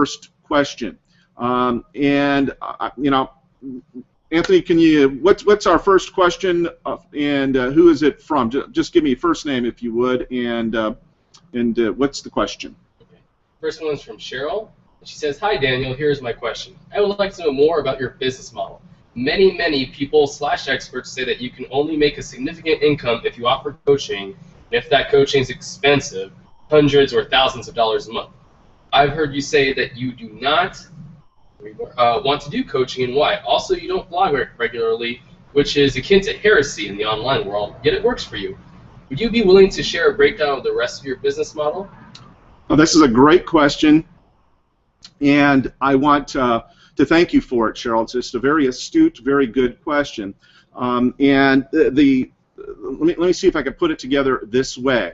first question. You know, Anthony, can you? What's our first question, and who is it from? Just give me your first name if you would, and what's the question? Okay. First one is from Cheryl. She says, "Hi Daniel, here's my question. I would like to know more about your business model. Many people / experts say that you can only make a significant income if you offer coaching, and if that coaching is expensive, hundreds or thousands of dollars a month. I've heard you say that you do not want to do coaching, and why. Also, you don't blog regularly, which is akin to heresy in the online world, yet it works for you. Would you be willing to share a breakdown of the rest of your business model?" Well, this is a great question, and I want to thank you for it, Cheryl. It's just a very astute, very good question. And let me see if I can put it together this way.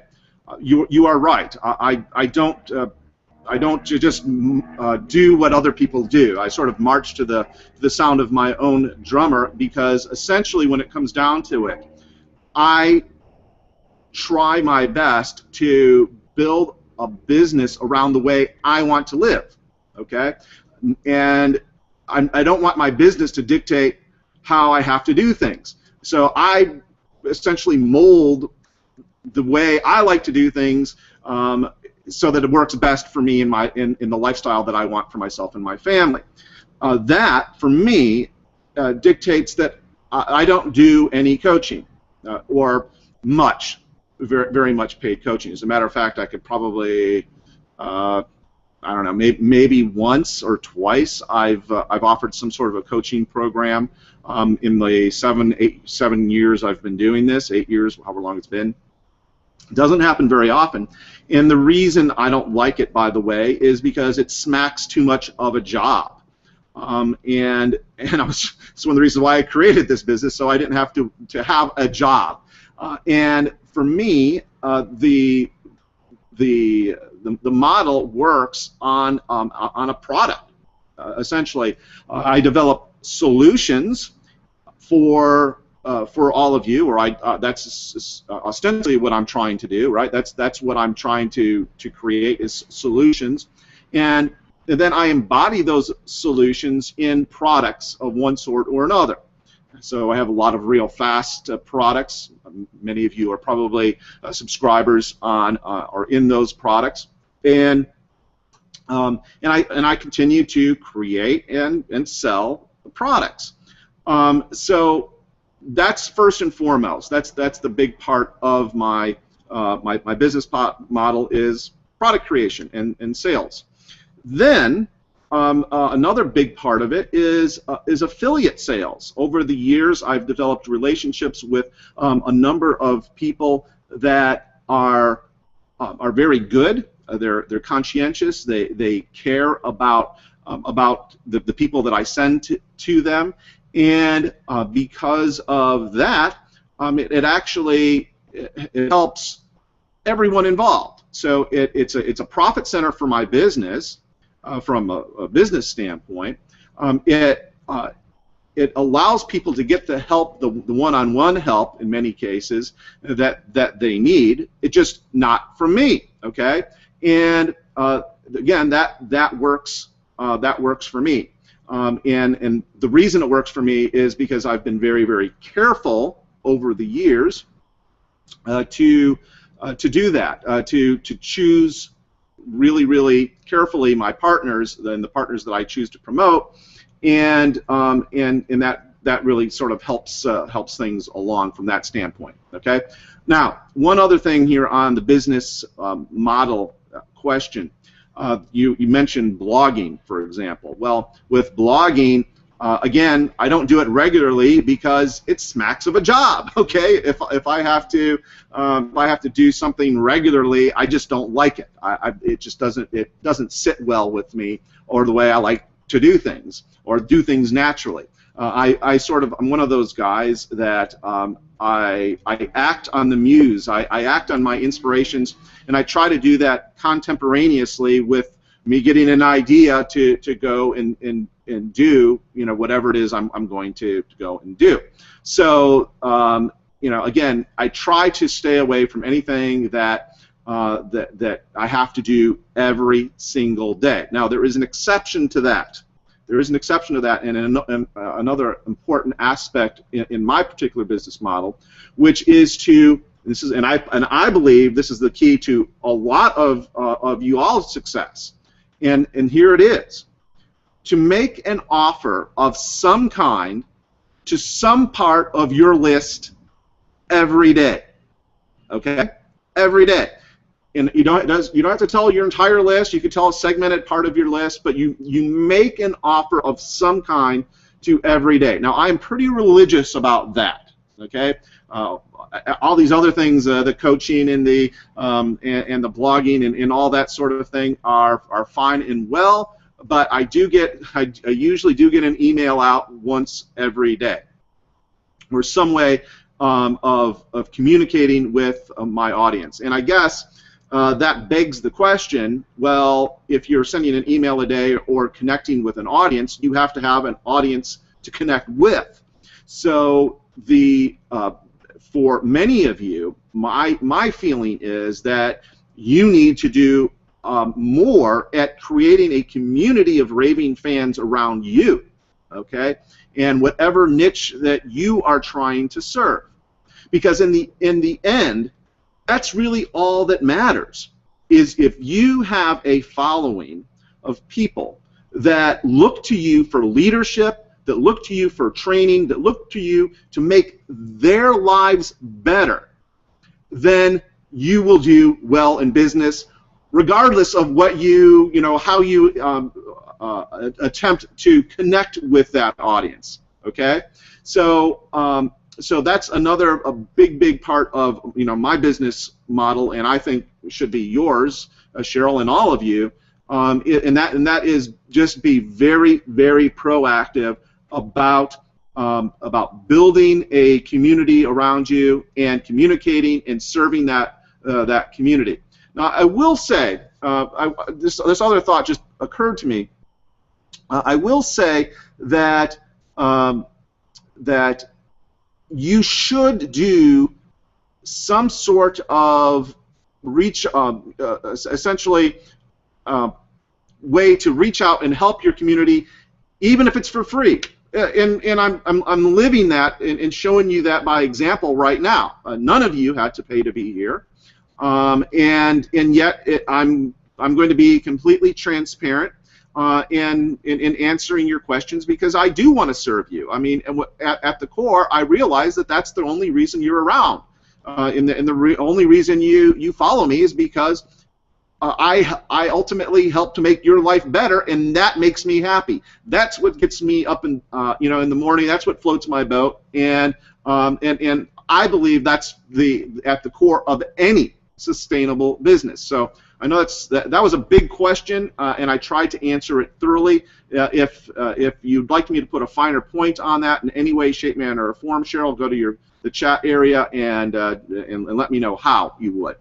You are right. I don't just do what other people do. I sort of march to the sound of my own drummer, because essentially when it comes down to it, I try my best to build a business around the way I want to live, okay? And I don't want my business to dictate how I have to do things. So I essentially mold the way I like to do things so that it works best for me in the lifestyle that I want for myself and my family. That, for me, dictates that I don't do any coaching or very much paid coaching. As a matter of fact, I could probably, I don't know, maybe once or twice I've offered some sort of a coaching program in the 7 years I've been doing this, 8 years, however long it's been. It doesn't happen very often, and the reason I don't like it, by the way, is because it smacks too much of a job. And it's one of the reasons why I created this business, so I didn't have to have a job. And for me, the model works on a product. Essentially, I develop solutions for all of you, or that's ostensibly what I'm trying to do, right? That's what I'm trying to create, is solutions, and then I embody those solutions in products of one sort or another. So I have a lot of real fast products. Many of you are probably subscribers on or in those products, and I continue to create and sell products. So that's first and foremost. That's the big part of my my business model, is product creation and sales. Then another big part of it is affiliate sales. Over the years, I've developed relationships with a number of people that are very good. They're conscientious. They care about the people that I send to them, and because of that, it actually helps everyone involved. So it's a profit center for my business. From a business standpoint, it allows people to get the help, the one-on-one help in many cases that they need. It's just not from me, okay? And again, that works for me. And the reason it works for me is because I've been very careful over the years to do that, to choose really carefully my partners and the partners that I choose to promote, and that really sort of helps things along from that standpoint. Okay. Now, one other thing here on the business model question. You mentioned blogging, for example. Well, with blogging, again, I don't do it regularly because it smacks of a job. Okay, if I have to do something regularly, I just don't like it. It just doesn't sit well with me, or the way I like to do things, or do things naturally. I'm one of those guys that I act on the muse. I act on my inspirations, and I try to do that contemporaneously with me getting an idea to go and do, whatever it is I'm going to go and do. So again, I try to stay away from anything that that I have to do every single day. Now, there is an exception to that. There is an exception to that, and another important aspect in my particular business model, which is to I believe this is the key to a lot of you all's success, and here it is, to make an offer of some kind to some part of your list every day. Okay, every day. And you don't have to tell your entire list. You can tell a segmented part of your list, but you make an offer of some kind to every day. Now, I'm pretty religious about that. Okay, all these other things, the coaching and the blogging and all that sort of thing are fine and well, but I usually do get an email out once every day, or some way of communicating with my audience. And I guess that begs the question, well, if you're sending an email a day or connecting with an audience, you have to have an audience to connect with. So for many of you, my feeling is that you need to do more at creating a community of raving fans around you, okay, and whatever niche that you are trying to serve. Because in the end, that's really all that matters, is if you have a following of people that look to you for leadership, that look to you for training, that look to you to make their lives better, then you will do well in business, regardless of what how you attempt to connect with that audience. Okay, so that's another big part of my business model, and I think should be yours, Cheryl, and all of you. And that is just be very, very proactive about building a community around you and communicating and serving that community. Now, I will say this other thought just occurred to me. I will say that that you should do some sort of essentially way to reach out and help your community, even if it's for free. And I'm living that and showing you that by example right now. None of you had to pay to be here, and yet I'm going to be completely transparent in answering your questions, because I do want to serve you. I mean, at the core, I realize that that's the only reason you're around. Only reason you follow me is because I ultimately help to make your life better, and that makes me happy. That's what gets me up in in the morning. That's what floats my boat, and I believe that's at the core of any sustainable business. So I know that was a big question, and I tried to answer it thoroughly. If you'd like me to put a finer point on that in any way, shape, manner, or form, Cheryl, go to the chat area and let me know how you would.